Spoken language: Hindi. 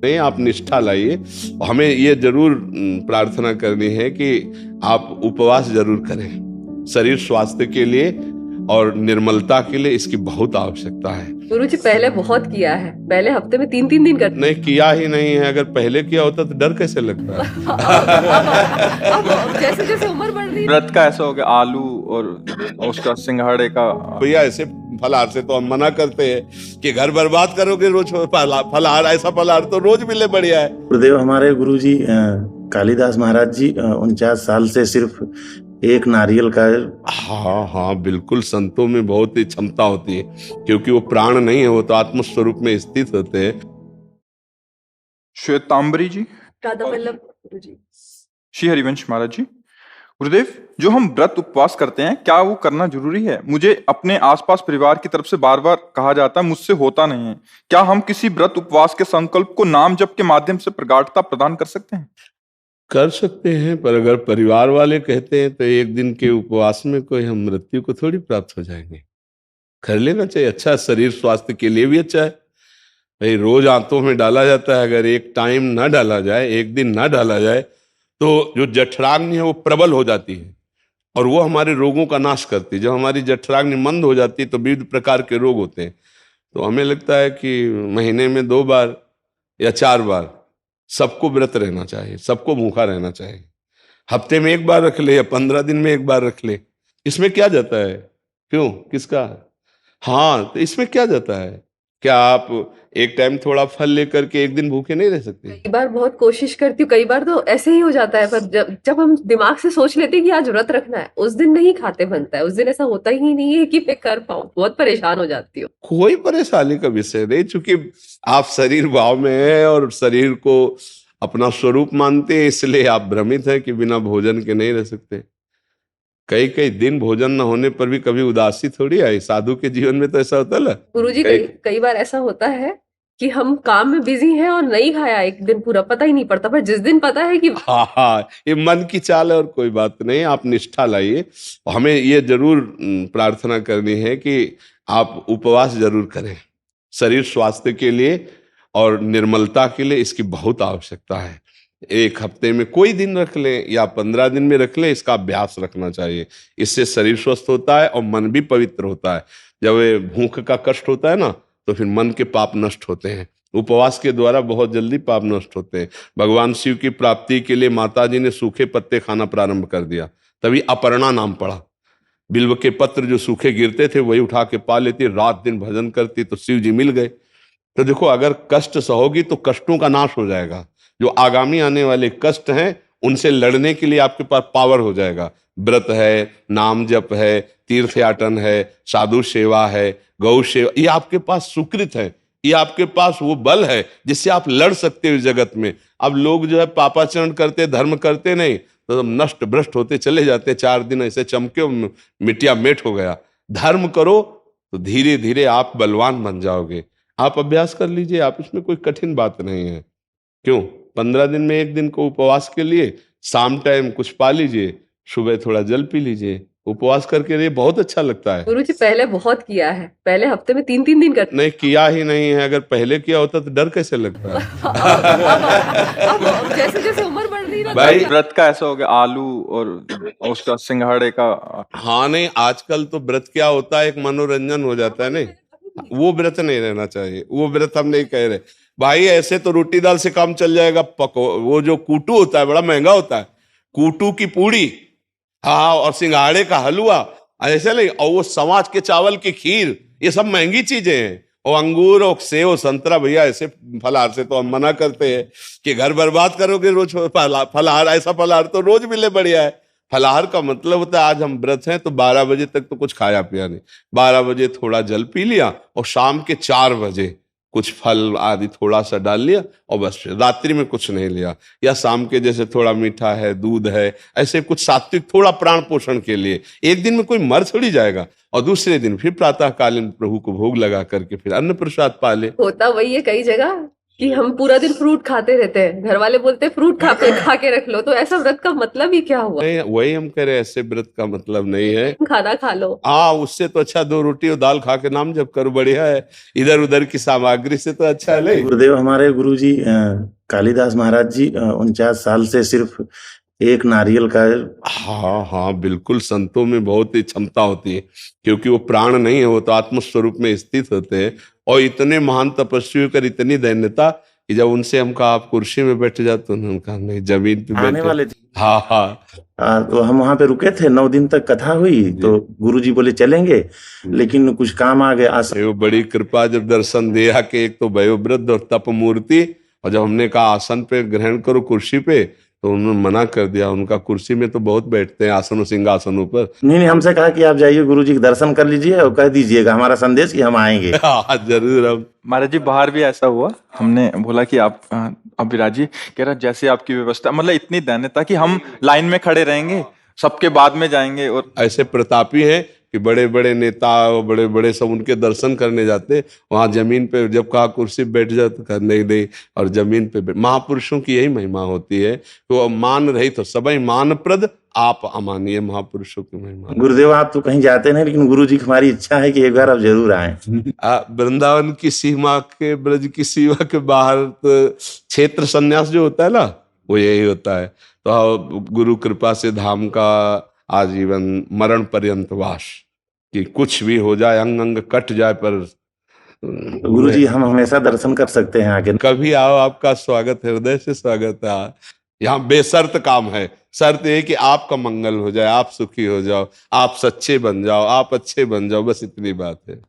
नहीं, आप निष्ठा लाइए। हमें ये जरूर प्रार्थना करनी है कि आप उपवास जरूर करें। शरीर स्वास्थ्य के लिए और निर्मलता के लिए इसकी बहुत आवश्यकता है। गुरुजी पहले बहुत किया है, पहले हफ्ते में 3-3 दिन करते। नहीं किया ही नहीं है। अगर पहले किया होता तो डर कैसे लगता अब जैसे जैसे उम्र बढ़ रही है। व्रत का ऐसा हो गया, आलू और उसका सिंघाड़े का। भैया ऐसे फलाहार से तो हम मना करते हैं कि घर बर्बाद करोगे रोज फलाहार। ऐसा फलाहार तो रोज मिले बढ़िया है। गुरुदेव हमारे गुरुजी कालिदास महाराज जी 49 साल से सिर्फ एक नारियल का। हाँ हाँ बिल्कुल, संतों में बहुत ही क्षमता होती है, क्योंकि वो प्राण नहीं है, वो तो आत्म स्वरूप में स्थित होते हैं। श्वेतांबरी जी, राधा वल्लभ गुरुजी, श्री हरिवंश महाराज जी। गुरुदेव, जो हम व्रत उपवास करते हैं, क्या वो करना जरूरी है? मुझे अपने आसपास परिवार की तरफ से बार बार कहा जाता है, मुझसे होता नहीं है। क्या हम किसी व्रत उपवास के संकल्प को नाम जप के माध्यम से प्रगाढ़ता प्रदान कर सकते हैं? कर सकते हैं, पर अगर परिवार वाले कहते हैं तो एक दिन के उपवास में कोई हम मृत्यु को थोड़ी प्राप्त हो जाएंगे। कर लेना चाहिए, अच्छा शरीर स्वास्थ्य के लिए भी अच्छा है। भाई रोज आंतों में डाला जाता है, अगर एक टाइम ना डाला जाए, एक दिन ना डाला जाए, तो जो जठराग्नि है वो प्रबल हो जाती है और वो हमारे रोगों का नाश करती है। जब हमारी जठराग्नि मंद हो जाती है तो विविध प्रकार के रोग होते हैं। तो हमें लगता है कि महीने में 2 बार या 4 बार सबको व्रत रहना चाहिए, सबको भूखा रहना चाहिए। हफ्ते में 1 बार रख ले या 15 दिन में 1 बार रख ले, इसमें क्या जाता है? क्यों, किसका? हाँ, तो इसमें क्या जाता है? क्या आप एक टाइम थोड़ा फल लेकर के एक दिन भूखे नहीं रह सकते? कई बार बहुत कोशिश करती हूँ, कई बार तो ऐसे ही हो जाता है, पर जब हम दिमाग से सोच लेते हैं कि आज व्रत रखना है, उस दिन नहीं खाते बनता है। उस दिन ऐसा होता ही नहीं है कि मैं कर पाऊँ। बहुत परेशान हो जाती हूँ। कोई परेशानी का विषय नहीं, चूंकि आप शरीर भाव में है और शरीर को अपना स्वरूप मानते हैं, इसलिए आप भ्रमित हैं कि बिना भोजन के नहीं रह सकते। कई कई दिन भोजन न होने पर भी कभी उदासी थोड़ी आई। साधु के जीवन में तो ऐसा होता है। गुरुजी कई बार ऐसा होता है कि हम काम में बिजी हैं और नहीं खाया एक दिन पूरा, पता ही नहीं पड़ता, पर जिस दिन पता है कि हाँ हाँ, ये मन की चाल है और कोई बात नहीं। आप निष्ठा लाइए। हमें ये जरूर प्रार्थना करनी है कि आप उपवास जरूर करें। शरीर स्वास्थ्य के लिए और निर्मलता के लिए इसकी बहुत आवश्यकता है। एक हफ्ते में कोई दिन रख लें या 15 दिन में रख लें, इसका अभ्यास रखना चाहिए। इससे शरीर स्वस्थ होता है और मन भी पवित्र होता है। जब भूख का कष्ट होता है ना, तो फिर मन के पाप नष्ट होते हैं। उपवास के द्वारा बहुत जल्दी पाप नष्ट होते हैं। भगवान शिव की प्राप्ति के लिए माता जी ने सूखे पत्ते खाना प्रारंभ कर दिया, तभी अपर्णा नाम पड़ा। बिल्व के पत्र जो सूखे गिरते थे वही उठा के पा लेती, रात दिन भजन करती, तो शिव जी मिल गए। तो देखो, अगर कष्ट सहोगी तो कष्टों का नाश हो जाएगा। जो आगामी आने वाले कष्ट हैं उनसे लड़ने के लिए आपके पास पावर हो जाएगा। व्रत है, नाम जप है, तीर्थ याटन है, साधु सेवा है, गौ सेवा, ये आपके पास सुकृत है। ये आपके पास वो बल है जिससे आप लड़ सकते हो जगत में। अब लोग जो है पापाचरण करते, धर्म करते नहीं, तो नष्ट भ्रष्ट होते चले जाते। 4 दिन ऐसे चमके, मिट्टिया मेट हो गया। धर्म करो तो धीरे धीरे आप बलवान बन जाओगे। आप अभ्यास कर लीजिए, आप इसमें कोई कठिन बात नहीं है। क्यों, 15 दिन में 1 दिन को उपवास के लिए शाम टाइम कुछ पा लीजिए, सुबह थोड़ा जल पी लीजिए। उपवास करके ये बहुत अच्छा लगता है। गुरुजी पहले बहुत किया है, पहले हफ्ते में 3-3 दिन करते। नहीं किया ही नहीं है। अगर पहले किया होता तो डर कैसे लगता अब जैसे जैसे उम्र बढ़ रही है भाई व्रत का ऐसा हो गया, आलू और उसका सिंघाड़े का। हाँ नहीं, आजकल तो व्रत क्या होता है, एक मनोरंजन हो जाता है। नहीं, वो व्रत नहीं रहना चाहिए। वो व्रत हम नहीं कह रहे भाई। ऐसे तो रोटी दाल से काम चल जाएगा। वो जो कूटू होता है बड़ा महंगा होता है, कूटू की पूड़ी, हाँ, और सिंघाड़े का हलवा, ऐसे नहीं। और वो समाज के चावल की खीर, ये सब महंगी चीजें हैं। और अंगूर और सेव संतरा, भैया ऐसे फलाहार से तो हम मना करते हैं कि घर बर्बाद करोगे रोज फलाहार। ऐसा फलाहार तो रोज मिले बढ़िया है। फलाहार का मतलब होता है आज हम व्रत हैं तो 12 बजे तक तो कुछ खाया पिया नहीं। 12 बजे थोड़ा जल पी लिया और शाम के 4 बजे कुछ फल आदि थोड़ा सा डाल लिया और बस। रात्रि में कुछ नहीं लिया। या शाम के जैसे थोड़ा मीठा है, दूध है, ऐसे कुछ सात्विक थोड़ा प्राण पोषण के लिए। एक दिन में कोई मर थोड़ी जाएगा। और दूसरे दिन फिर प्रातःकालीन प्रभु को भोग लगा करके फिर अन्न प्रसाद पा ले। होता वही है कई जगह कि हम पूरा दिन फ्रूट खाते रहते हैं, घर वाले बोलते हैं फ्रूट खा के रख लो, तो ऐसा व्रत का मतलब ही क्या हुआ? नहीं, वही हम कह रहे हैं, ऐसे व्रत का मतलब नहीं है। खाना खा लो। उससे तो अच्छा 2 रोटी और दाल खा के नाम जप करो, बढ़िया है। इधर उधर की सामग्री से तो अच्छा है। नहीं, गुरुदेव हमारे गुरु जी कालिदास महाराज जी 49 साल से सिर्फ एक नारियल का। हाँ हाँ, बिल्कुल। संतों में बहुत ही क्षमता होती है, क्योंकि वो प्राण नहीं है, वो तो आत्म स्वरूप में स्थित होते हैं। और इतने महान तपस्वी कर इतनी दैन्यता कि जब उनसे हम कहा आप कुर्सी में बैठ जाते, तो उन्होंने कहा नहीं, जमीन पे आने बैठे। वाले थे। हाँ हाँ। तो हम वहां पे रुके थे, 9 दिन तक कथा हुई, तो गुरु जी बोले चलेंगे, लेकिन कुछ काम आ गया। वो बड़ी कृपा, जब दर्शन दिया कि एक तो वयोवृद्ध और तप मूर्ति, और जब हमने कहा आसन पे ग्रहण करो कुर्सी पे, तो उन्होंने मना कर दिया। उनका कुर्सी में तो बहुत बैठते हैं, आसनों सिंहासनों पर। नहीं, हमसे कहा कि आप जाइए गुरु जी के दर्शन कर लीजिए और कह दीजिएगा हमारा संदेश कि हम आएंगे। हाँ जरूर। हम महाराज जी बाहर भी ऐसा हुआ, हमने बोला कि आप विराजिए, कह रहा जैसे आपकी व्यवस्था, मतलब इतनी दैन्यता कि हम लाइन में खड़े रहेंगे, सबके बाद में जाएंगे। और ऐसे प्रतापी हैं कि बड़े बड़े नेता और बड़े बड़े सब उनके दर्शन करने जाते, वहां जमीन पे जब कहा कुर्सी बैठ जाओ तो कहा नहीं नहीं, और जमीन पे महापुरुषों की यही महिमा होती है, तो मान रही तो सबई मान प्रद, आप अमानिए महापुरुषों की महिमा। गुरुदेव आप तो कहीं जाते नहीं, लेकिन गुरु जी की हमारी इच्छा है कि एक बार आप जरूर आए। वृंदावन की सीमा के, ब्रज की सीमा के बाहर तो क्षेत्र संन्यास जो होता है ना, वो यही होता है। तो गुरु कृपा से धाम का आजीवन मरण पर्यंत वास, कि कुछ भी हो जाए, अंग अंग कट जाए, पर तो गुरु जी हम हमेशा दर्शन कर सकते हैं आगे। कभी आओ, आपका स्वागत है, हृदय से स्वागत है। यहाँ बेशर्त काम है, शर्त ये कि आपका मंगल हो जाए, आप सुखी हो जाओ, आप सच्चे बन जाओ, आप अच्छे बन जाओ, बस इतनी बात है।